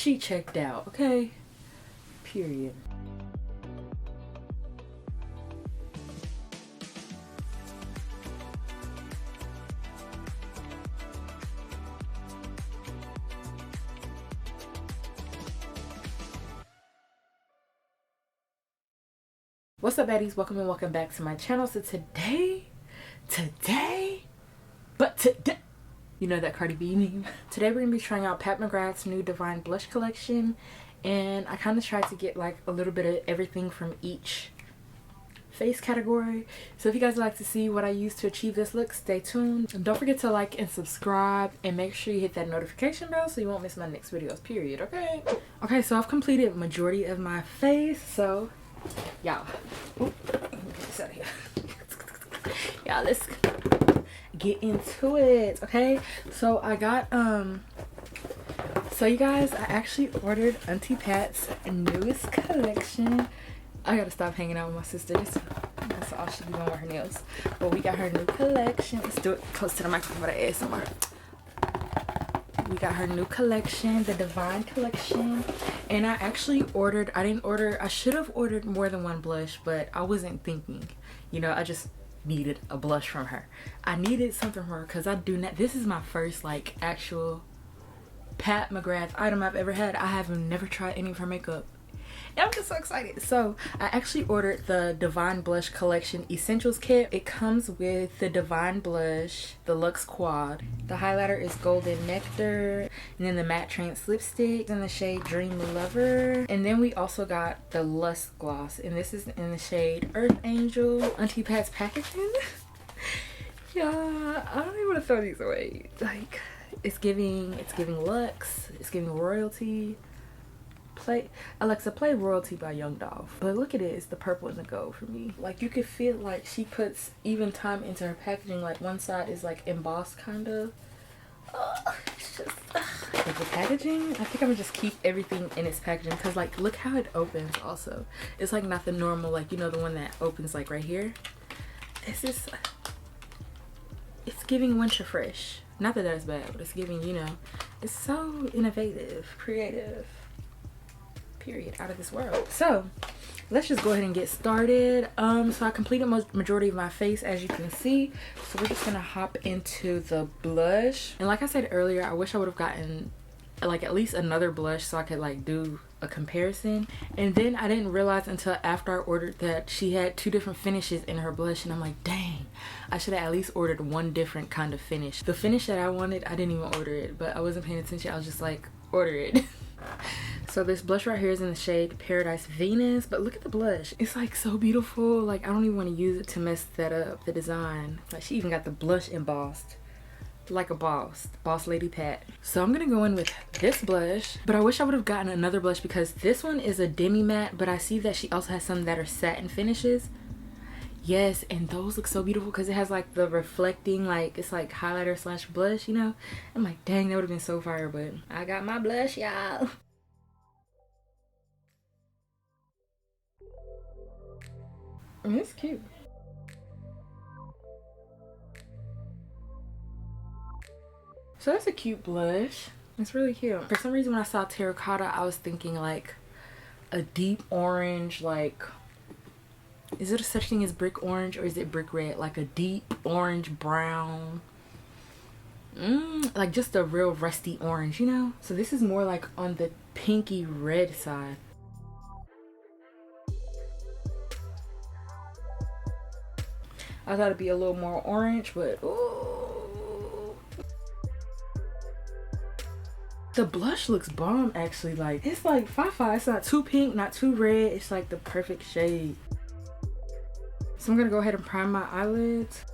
she checked out, okay? Period. What's up, baddies? Welcome and welcome back to my channel. So today, you know that Cardi B meme? Today we're gonna be trying out Pat McGrath's new Divine Blush collection, and I kind of tried to get like a little bit of everything from each face category. So if you guys would like to see what I use to achieve this look, stay tuned. And don't forget to like and subscribe, and make sure you hit that notification bell so you won't miss my next videos, period. Okay, so I've completed majority of my face, so y'all, let me get this out of here. Y'all, let's get into it. Okay, so I got so you guys, I actually ordered Auntie Pat's newest collection. I gotta stop hanging out with my sister. That's all she be doing with her nails. But we got her new collection. Let's do it close to the microphone for the ASMR. We got her new collection, the Divine collection. And I actually ordered, I should have ordered more than one blush, but I wasn't thinking, you know, I just needed a blush from her. I needed something from her because I do not, this is my first like actual Pat McGrath item I've ever had. I have never tried any of her makeup. I'm just so excited. So I actually ordered the Divine Blush Collection Essentials Kit. It comes with the Divine Blush, the Luxe Quad. The highlighter is Golden Nectar, and then the Matte Trance Lipstick in the shade Dream Lover. And then we also got the Lust Gloss, and this is in the shade Earth Angel. Auntie Pat's packaging. Yeah, I don't even want to throw these away. Like, it's giving luxe, it's giving royalty. Alexa, play Royalty by Young Dolph. But look at it, it's the purple and the gold for me. Like, you could feel like she puts even time into her packaging. Like, one side is like embossed kind of. It's just like the packaging. I think I'm gonna just keep everything in its packaging because, like, look how it opens. Also, it's like not the normal, like, you know, the one that opens like right here. It's just, it's giving winter fresh. Not that that's bad, but it's giving, you know, it's so innovative, creative, period, out of this world. So let's just go ahead and get started. So I completed majority of my face, as you can see. So we're just gonna hop into the blush. And like I said earlier, I wish I would have gotten like at least another blush so I could like do a comparison. And then I didn't realize until after I ordered that she had two different finishes in her blush, and I'm like, dang, I should have at least ordered one different kind of finish. The finish that I wanted, I didn't even order it, but I wasn't paying attention. I was just like, order it. So this blush right here is in the shade Paradise Venus, but look at the blush. It's like so beautiful. Like, I don't even want to use it to mess that up, the design. Like, she even got the blush embossed like a boss lady Pat. So I'm gonna go in with this blush, but I wish I would have gotten another blush because this one is a demi matte, but I see that she also has some that are satin finishes. Yes, and those look so beautiful because it has like the reflecting, like it's like highlighter slash blush, you know. I'm like, dang, that would have been so fire, but I got my blush, y'all. It's cute. So that's a cute blush. It's really cute. For some reason when I saw terracotta, I was thinking like a deep orange, like, is it a such thing as brick orange or is it brick red? Like a deep orange brown. Like just a real rusty orange, you know? So this is more like on the pinky red side. I thought it'd be a little more orange, but ooh. The blush looks bomb actually. Like, it's like 5-5. It's not too pink, not too red. It's like the perfect shade. So I'm gonna go ahead and prime my eyelids.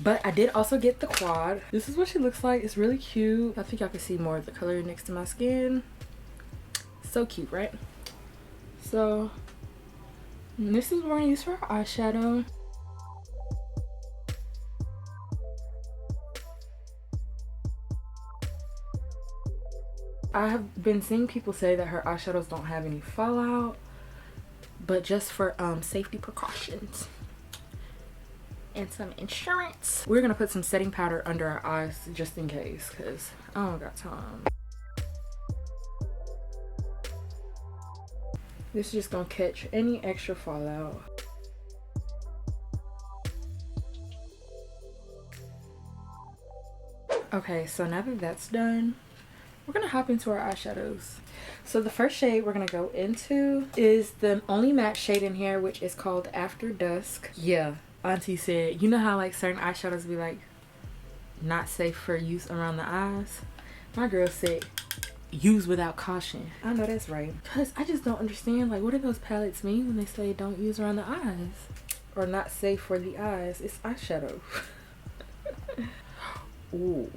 But I did also get the quad. This is what she looks like. It's really cute. I think y'all can see more of the color next to my skin. So cute, right? So this is what we're gonna use for our eyeshadow. I have been seeing people say that her eyeshadows don't have any fallout, but just for safety precautions and some insurance, we're gonna put some setting powder under our eyes just in case, because I don't got time. This is just gonna catch any extra fallout. Okay, so now that that's done, we're gonna hop into our eyeshadows. So the first shade we're gonna go into is the only matte shade in here, which is called After Dusk. Yeah, Auntie said, you know how like certain eyeshadows be like not safe for use around the eyes? My girl said, use without caution. I know that's right. Cause I just don't understand, like, what do those palettes mean when they say don't use around the eyes? Or not safe for the eyes? It's eyeshadow. Ooh.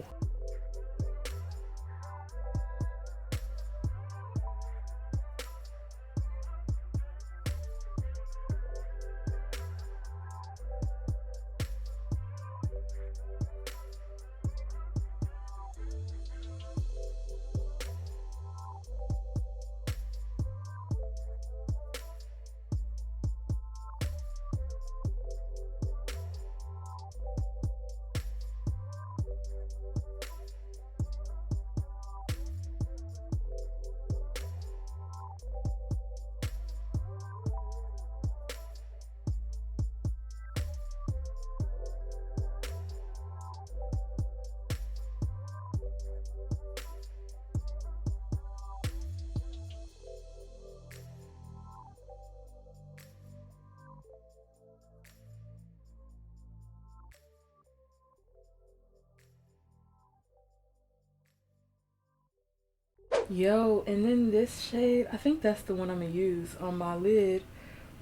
Yo, and then this shade, I think that's the one I'm gonna use on my lid.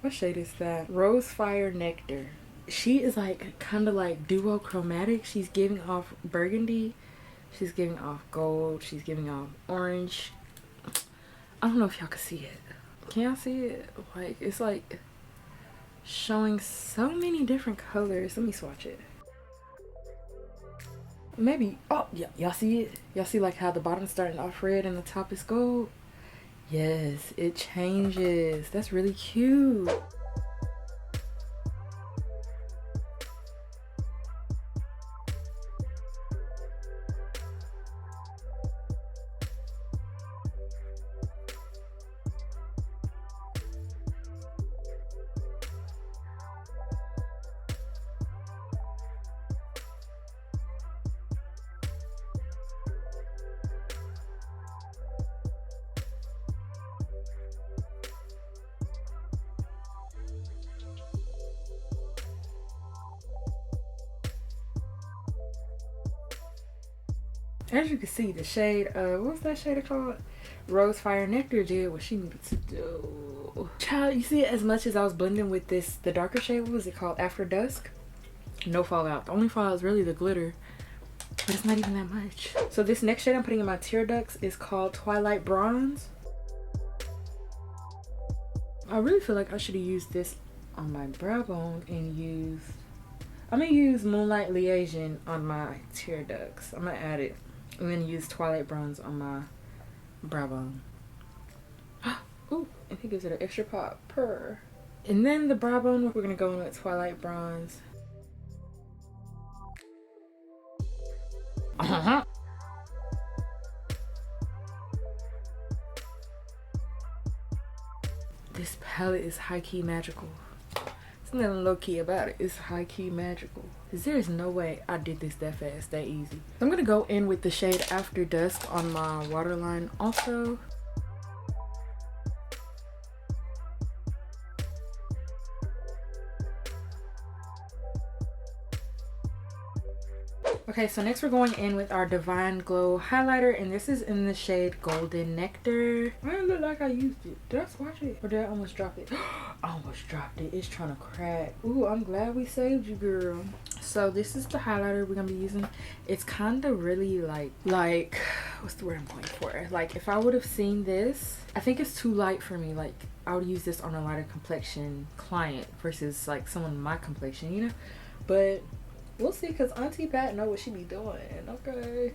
What shade is that? Rose Fire Nectar. She is like kind of like duochromatic. She's giving off burgundy, she's giving off gold, she's giving off orange. I don't know if y'all can see it. Can y'all see it? Like, it's like showing so many different colors. Let me swatch it. Maybe, oh yeah, y'all see it? Y'all see like how the bottom's starting off red and the top is gold? Yes, it changes. That's really cute. As you can see, the shade, what was that shade called? Rose Fire Nectar did what she needed to do. Child, you see, as much as I was blending with this, the darker shade, what was it called? After Dusk? No fallout. The only fallout is really the glitter, but it's not even that much. So this next shade I'm putting in my tear ducts is called Twilight Bronze. I really feel like I should have used this on my brow bone and I'm gonna use Moonlight Liaison on my tear ducts. I'm gonna add it. I'm gonna use Twilight Bronze on my brow bone. Ooh, I think it gives it an extra pop. Purr. And then the brow bone, we're gonna go in with Twilight Bronze. This palette is high-key magical. There's nothing low-key about it. It's high-key magical. Cause there is no way I did this that fast, that easy. So I'm gonna go in with the shade After Dusk on my waterline also. Okay, so next we're going in with our Divine Glow highlighter, and this is in the shade Golden Nectar. I don't look like I used it. Did I swatch it? Or did I almost drop it? I almost dropped it. It's trying to crack. Ooh, I'm glad we saved you, girl. So this is the highlighter we're gonna be using. It's kind of really like, what's the word I'm going for? Like, if I would have seen this, I think it's too light for me. Like, I would use this on a lighter complexion client versus like someone my complexion, you know? But we'll see, because Auntie Pat know what she be doing, okay?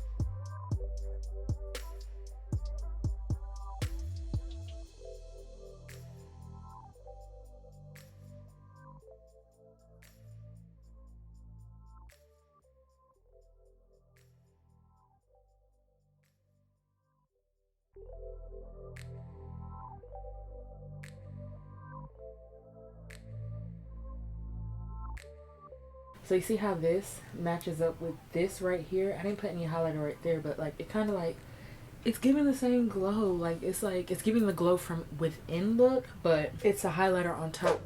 So you see how this matches up with this right here? I didn't put any highlighter right there, but like it kind of like, it's giving the same glow. Like it's giving the glow from within look, but it's a highlighter on top.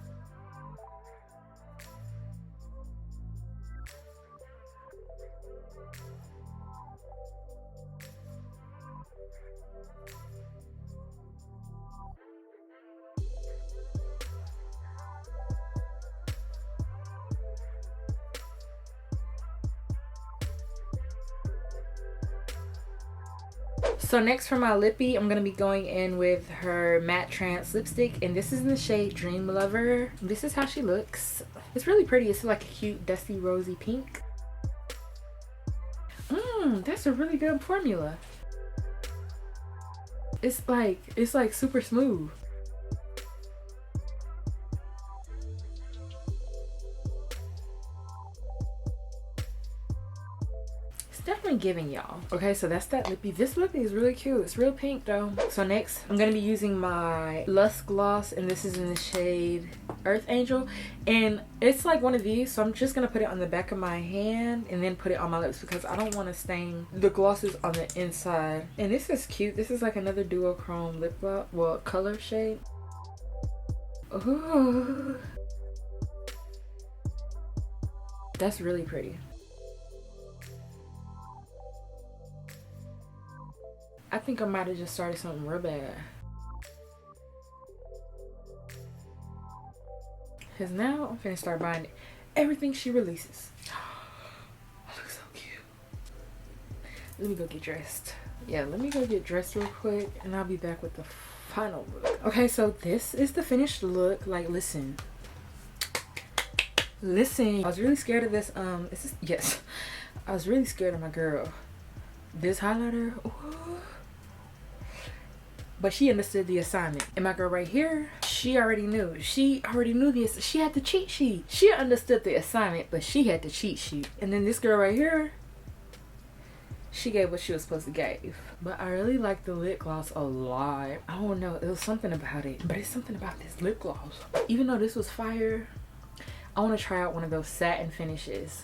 So next for my lippy, I'm gonna be going in with her matte trance lipstick, and this is in the shade Dream Lover. This is how she looks. It's really pretty. It's like a cute dusty rosy pink. That's a really good formula. It's like super smooth. Definitely giving, y'all. Okay, so that's that lippy. This lippy is really cute. It's real pink though. So next I'm gonna be using my Lust gloss, and this is in the shade Earth Angel, and it's like one of these, so I'm just gonna put it on the back of my hand and then put it on my lips because I don't want to stain the glosses on the inside. And this is cute. This is like another duochrome lip gloss, well, color shade. Ooh, that's really pretty. I think I might have just started something real bad. Because now I'm finna start buying everything she releases. I look so cute. Let me go get dressed. Yeah, let me go get dressed real quick and I'll be back with the final look. Okay, so this is the finished look. Like, listen. Listen. I was really scared of this. Yes. I was really scared of my girl. This highlighter. Ooh. But she understood the assignment. And my girl right here, she already knew. She already knew this. She had the cheat sheet. She understood the assignment, but she had the cheat sheet. And then this girl right here, she gave what she was supposed to give. But I really like the lip gloss a lot. I don't know, it was something about it. But it's something about this lip gloss. Even though this was fire, I want to try out one of those satin finishes.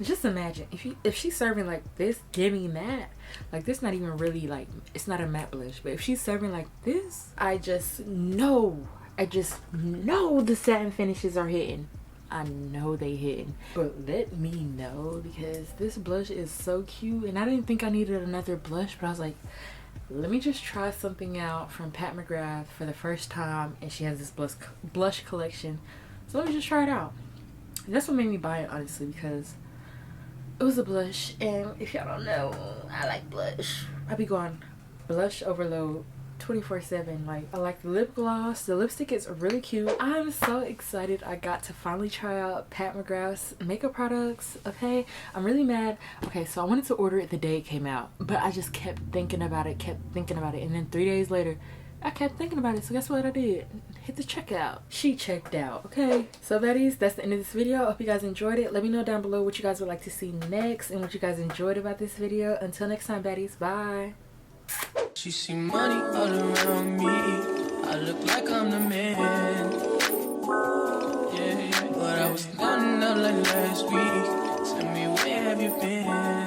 Just imagine if she's serving like this, giving matte, like this, not even really like, it's not a matte blush, but if she's serving like this, I just know the satin finishes are hitting. I know they hitting. But let me know, because this blush is so cute, and I didn't think I needed another blush, but I was like, let me just try something out from Pat McGrath for the first time, and she has this blush collection, so let me just try it out. And that's what made me buy it, honestly, because it was a blush, and if y'all don't know, I like blush. I be going blush overload 24/7. Like, I like the lip gloss. The lipstick is really cute. I'm so excited I got to finally try out Pat McGrath's makeup products. Okay, I'm really mad. Okay, so I wanted to order it the day it came out, but I just kept thinking about it, and then 3 days later I kept thinking about it, so guess what I did? Hit the checkout. She checked out. Okay, so that's the end of this video. I hope you guys enjoyed it. Let me know down below what you guys would like to see next and what you guys enjoyed about this video. Until next time, baddies, bye. She see money all around me. I look like I'm the man. Yeah, but I was down and out like last week. Tell me, where have you been?